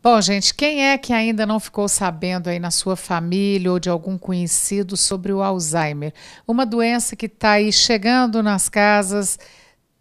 Bom, gente, quem é que ainda não ficou sabendo aí na sua família ou de algum conhecido sobre o Alzheimer? Uma doença que está aí chegando nas casas,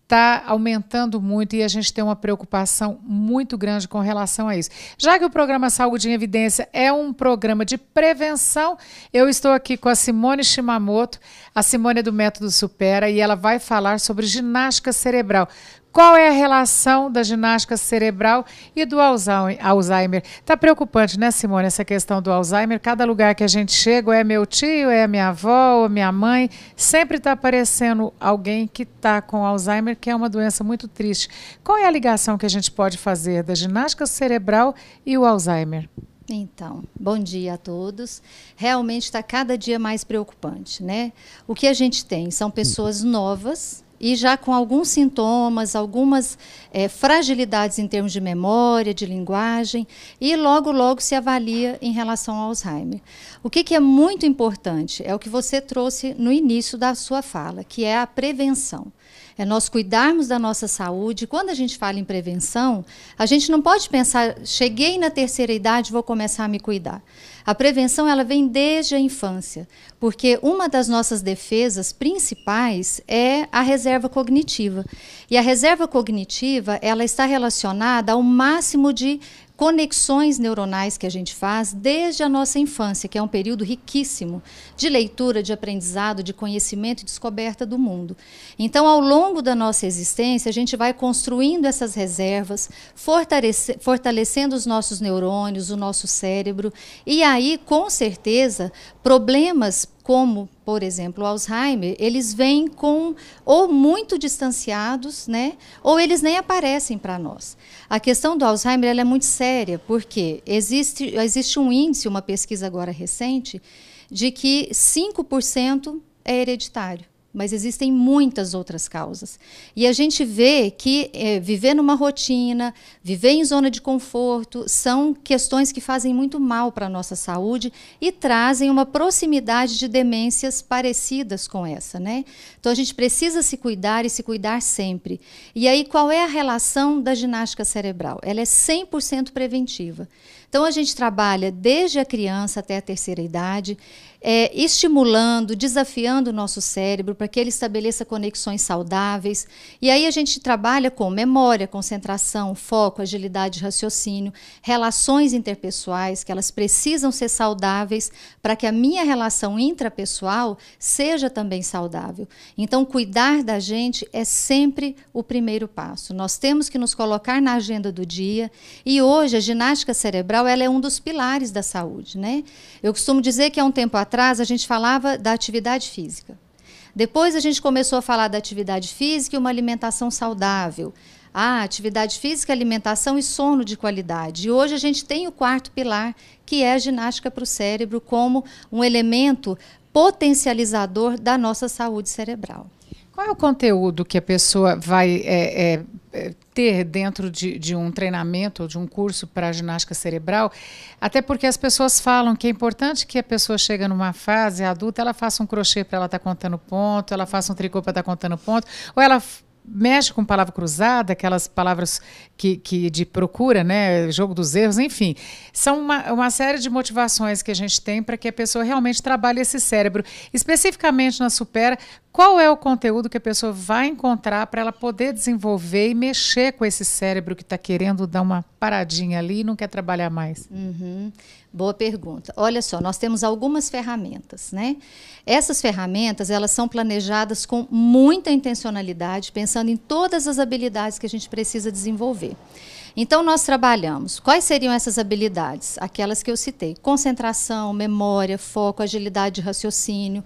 está aumentando muito e a gente tem uma preocupação muito grande com relação a isso. Já que o programa Saúde em Evidência é um programa de prevenção, eu estou aqui com a Simone Shimamoto, a Simone é do Método Supera, e ela vai falar sobre ginástica cerebral. Qual é a relação da ginástica cerebral e do Alzheimer? Está preocupante, né, Simone, essa questão do Alzheimer? Cada lugar que a gente chega, ou é meu tio, é a minha avó, ou a minha mãe, sempre está aparecendo alguém que está com Alzheimer, que é uma doença muito triste. Qual é a ligação que a gente pode fazer da ginástica cerebral e o Alzheimer? Então, bom dia a todos. Realmente está cada dia mais preocupante, né? O que a gente tem são pessoas novas e já com alguns sintomas, algumas fragilidades em termos de memória, de linguagem, e logo, logo se avalia em relação ao Alzheimer. O que é muito importante é o que você trouxe no início da sua fala, que é a prevenção. É nós cuidarmos da nossa saúde. Quando a gente fala em prevenção, a gente não pode pensar, cheguei na terceira idade, vou começar a me cuidar. A prevenção ela vem desde a infância, porque uma das nossas defesas principais é a reserva cognitiva. E a reserva cognitiva ela está relacionada ao máximo de conexões neuronais que a gente faz desde a nossa infância, que é um período riquíssimo de leitura, de aprendizado, de conhecimento e descoberta do mundo. Então, ao longo da nossa existência, a gente vai construindo essas reservas, fortalecendo os nossos neurônios, o nosso cérebro, e aí, com certeza, problemas como, por exemplo, o Alzheimer, eles vêm com ou muito distanciados, né, ou eles nem aparecem para nós. A questão do Alzheimer ela é muito séria, porque existe um índice, uma pesquisa agora recente, de que 5% é hereditário. Mas existem muitas outras causas. E a gente vê que viver numa rotina, viver em zona de conforto, são questões que fazem muito mal para a nossa saúde e trazem uma proximidade de demências parecidas com essa, né? Então a gente precisa se cuidar e se cuidar sempre. E aí qual é a relação da ginástica cerebral? Ela é 100% preventiva. Então a gente trabalha desde a criança até a terceira idade, estimulando, desafiando o nosso cérebro para que ele estabeleça conexões saudáveis. E aí a gente trabalha com memória, concentração, foco, agilidade de raciocínio, relações interpessoais, que elas precisam ser saudáveis para que a minha relação intrapessoal seja também saudável. Então, cuidar da gente é sempre o primeiro passo. Nós temos que nos colocar na agenda do dia e hoje a ginástica cerebral ela é um dos pilares da saúde, né? Eu costumo dizer que há um tempo atrás a gente falava da atividade física. Depois a gente começou a falar da atividade física e uma alimentação saudável. Atividade física, alimentação e sono de qualidade. E hoje a gente tem o quarto pilar, que é a ginástica para o cérebro, como um elemento potencializador da nossa saúde cerebral. Qual é o conteúdo que a pessoa vai ter dentro de um treinamento ou de um curso para ginástica cerebral? Até porque as pessoas falam que é importante que a pessoa chega numa fase adulta, ela faça um crochê para ela estar contando ponto, ela faça um tricô para estar contando ponto, ou ela mexe com palavra cruzada, aquelas palavras que de procura, né, jogo dos erros, enfim. São uma série de motivações que a gente tem para que a pessoa realmente trabalhe esse cérebro. Especificamente na Supera, qual é o conteúdo que a pessoa vai encontrar para ela poder desenvolver e mexer com esse cérebro que está querendo dar uma paradinha ali e não quer trabalhar mais? Boa pergunta. Olha só, nós temos algumas ferramentas, né? Essas ferramentas, elas são planejadas com muita intencionalidade, pensando em todas as habilidades que a gente precisa desenvolver. Então, nós trabalhamos. Quais seriam essas habilidades? Aquelas que eu citei. Concentração, memória, foco, agilidade de raciocínio,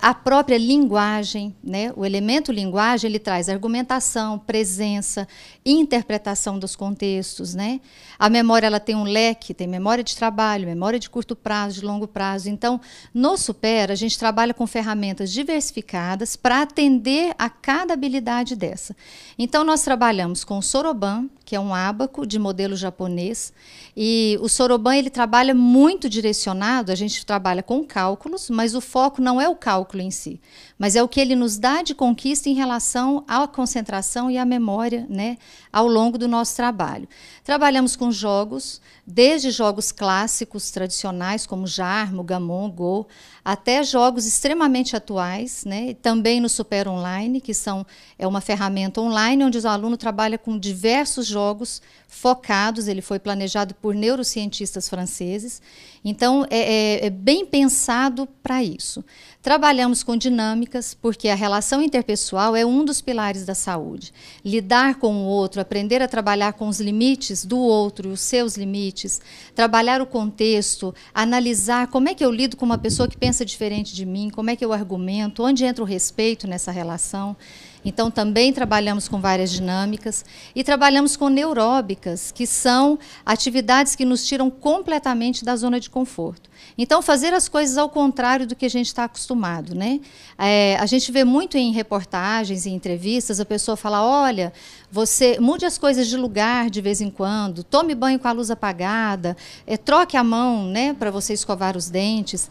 a própria linguagem, né? O elemento linguagem, ele traz argumentação, presença, interpretação dos contextos, né? A memória, ela tem um leque, tem memória de trabalho, memória de curto prazo, de longo prazo. Então, no Supera, a gente trabalha com ferramentas diversificadas para atender a cada habilidade dessa. Então, nós trabalhamos com o Soroban, que é um ábaco de modelo japonês, e o Soroban ele trabalha muito direcionado, a gente trabalha com cálculos, mas o foco não é é o cálculo em si, mas é o que ele nos dá de conquista em relação à concentração e à memória, né, ao longo do nosso trabalho. Trabalhamos com jogos, desde jogos clássicos, tradicionais, como Jarmo, Gamon, Go, até jogos extremamente atuais, né, e também no Super Online, que é uma ferramenta online onde o aluno trabalha com diversos jogos focados, ele foi planejado por neurocientistas franceses, então é bem pensado para isso. Trabalhamos com dinâmicas, porque a relação interpessoal é um dos pilares da saúde. Lidar com o outro, aprender a trabalhar com os limites do outro e os seus limites, trabalhar o contexto, analisar como é que eu lido com uma pessoa que pensa diferente de mim, como é que eu argumento, onde entra o respeito nessa relação. Então, também trabalhamos com várias dinâmicas e trabalhamos com neuróbicas, que são atividades que nos tiram completamente da zona de conforto. Então, fazer as coisas ao contrário do que a gente está acostumado, né? A gente vê muito em reportagens e entrevistas, a pessoa fala, olha, você mude as coisas de lugar de vez em quando, tome banho com a luz apagada, troque a mão, né, para você escovar os dentes,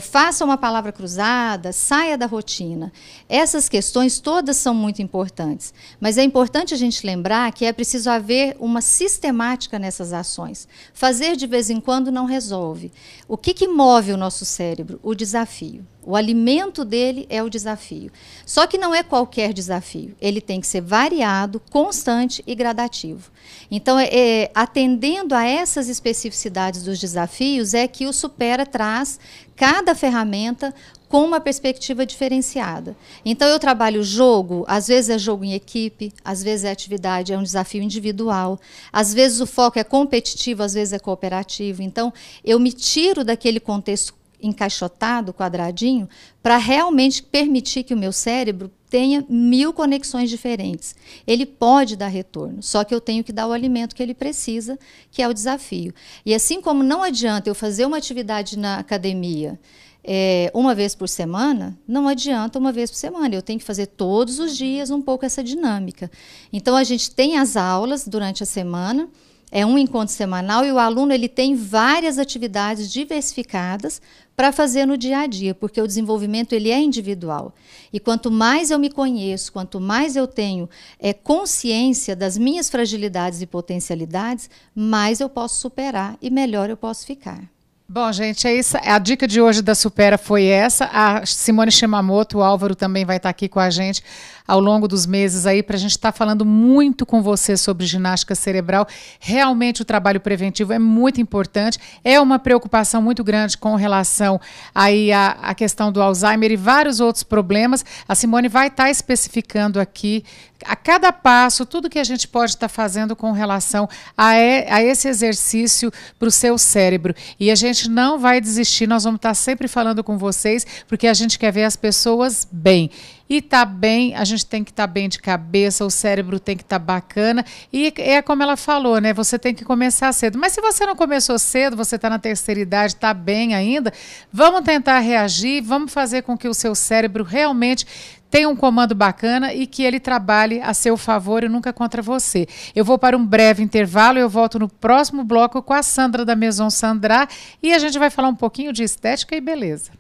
faça uma palavra cruzada, saia da rotina. Essas questões todas são muito importantes, mas é importante a gente lembrar que é preciso haver uma sistemática nessas ações. Fazer de vez em quando não resolve. O que move o nosso cérebro? O desafio. O alimento dele é o desafio. Só que não é qualquer desafio. Ele tem que ser variado, constante e gradativo. Então, atendendo a essas especificidades dos desafios, é que o Supera traz cada ferramenta com uma perspectiva diferenciada. Então, eu trabalho jogo, às vezes é jogo em equipe, às vezes a atividade é um desafio individual, às vezes o foco é competitivo, às vezes é cooperativo. Então, eu me tiro daquele contexto encaixotado, quadradinho, para realmente permitir que o meu cérebro tenha 1000 conexões diferentes. Ele pode dar retorno, só que eu tenho que dar o alimento que ele precisa, que é o desafio. E assim como não adianta eu fazer uma atividade na academia uma vez por semana, não adianta uma vez por semana. Eu tenho que fazer todos os dias um pouco essa dinâmica. Então, a gente tem as aulas durante a semana, é um encontro semanal e o aluno ele tem várias atividades diversificadas para fazer no dia a dia, porque o desenvolvimento ele é individual. E quanto mais eu me conheço, quanto mais eu tenho consciência das minhas fragilidades e potencialidades, mais eu posso superar e melhor eu posso ficar. Bom, gente, é isso. A dica de hoje da Supera foi essa. A Simone Shimamoto, o Álvaro também vai estar aqui com a gente ao longo dos meses aí para a gente estar falando muito com você sobre ginástica cerebral. Realmente o trabalho preventivo é muito importante. É uma preocupação muito grande com relação aí à questão do Alzheimer e vários outros problemas. A Simone vai estar especificando aqui a cada passo, tudo que a gente pode estar fazendo com relação a esse exercício para o seu cérebro. E a gente não vai desistir, nós vamos estar sempre falando com vocês, porque a gente quer ver as pessoas bem. E tá bem, a gente tem que estar bem de cabeça, o cérebro tem que estar bacana. E é como ela falou, né? Você tem que começar cedo. Mas se você não começou cedo, você está na terceira idade, está bem ainda, vamos tentar reagir, vamos fazer com que o seu cérebro realmente tenha um comando bacana e que ele trabalhe a seu favor e nunca contra você. Eu vou para um breve intervalo, eu volto no próximo bloco com a Sandra da Maison Sandra e a gente vai falar um pouquinho de estética e beleza.